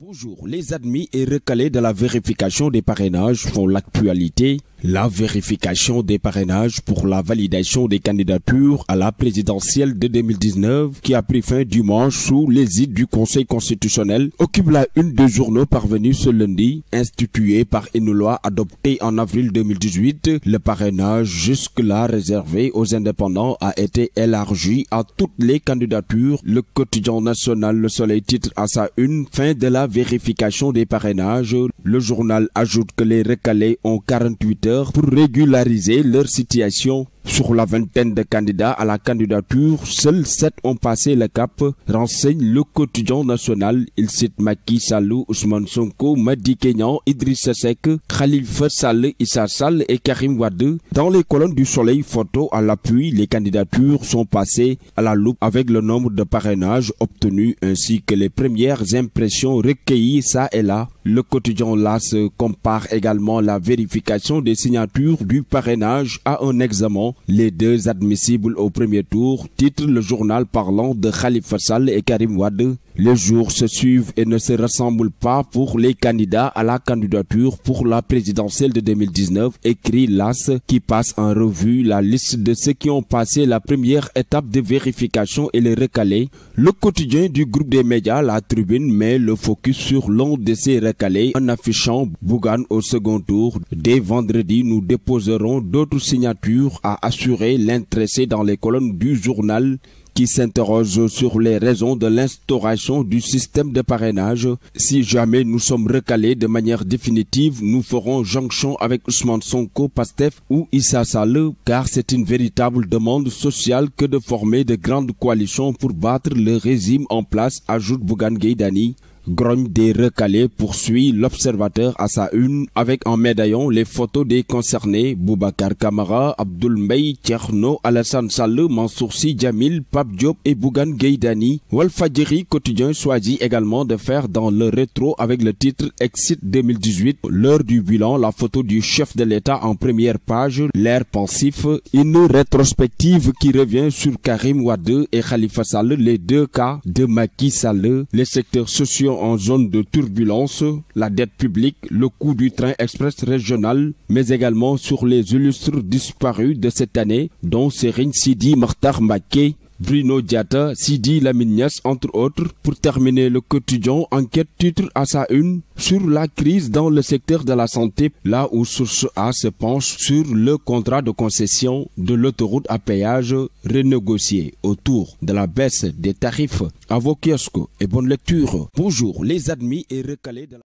Bonjour, les admis et recalés de la vérification des parrainages font l'actualité. La vérification des parrainages pour la validation des candidatures à la présidentielle de 2019 qui a pris fin dimanche sous l'égide du Conseil constitutionnel occupe la une des journaux parvenus ce lundi. Institué par une loi adoptée en avril 2018, le parrainage jusque-là réservé aux indépendants a été élargi à toutes les candidatures. Le quotidien national Le Soleil titre à sa une « Fin de la vérification des parrainages ». Le journal ajoute que les recalés ont 48 heures pour régulariser leur situation. Sur la vingtaine de candidats à la candidature, seuls 7 ont passé le cap, renseigne le quotidien national. Il cite Macky Sall, Ousmane Sonko, Madické Niang, Idrissa Seck, Khalifa Sall, Issa Sall et Karim Wade. Dans les colonnes du Soleil photo à l'appui, les candidatures sont passées à la loupe avec le nombre de parrainages obtenus ainsi que les premières impressions recueillies ça et là. Le quotidien LAS compare également la vérification des signatures du parrainage à un examen. Les deux admissibles au premier tour, titre le journal parlant de Khalifa Sall et Karim Wade. Les jours se suivent et ne se ressemblent pas pour les candidats à la candidature pour la présidentielle de 2019, écrit l'AS qui passe en revue la liste de ceux qui ont passé la première étape de vérification et les recalés. Le quotidien du groupe des médias La Tribune met le focus sur l'un de ces recalés en affichant Bougane au second tour. Dès vendredi, nous déposerons d'autres signatures, a assuré l'intéressé dans les colonnes du journal qui s'interroge sur les raisons de l'instauration du système de parrainage. Si jamais nous sommes recalés de manière définitive, nous ferons jonction avec Ousmane Sonko, Pastef ou Issa Sall, car c'est une véritable demande sociale que de former de grandes coalitions pour battre le régime en place, ajoute Bougane Gueye Dany. Grogne des recalés poursuit l'Observateur à sa une avec en médaillon les photos des concernés Boubacar Camara, Abdoul Mbaye, Thierno Alassane Sall, Mansour Sy Djamil, Pape Diop et Bougane Gueye Dany. Walfadjri quotidien choisit également de faire dans le rétro avec le titre Exit 2018. L'heure du bilan, la photo du chef de l'État en première page, l'air pensif, une rétrospective qui revient sur Karim Wade et Khalifa Sall, les deux cas de Macky Sall, les secteurs sociaux en zone de turbulence, la dette publique, le coût du train express régional, mais également sur les illustres disparus de cette année, dont Serigne Sidi Mokhtar Mbacké, Bruno Diatta, Sidi Lamine Niasse, entre autres. Pour terminer, le quotidien enquête titre à sa une sur la crise dans le secteur de la santé, là où Source A se penche sur le contrat de concession de l'autoroute à péage renégocié autour de la baisse des tarifs. À vos kiosques et bonne lecture. Bonjour les admis et recalés de la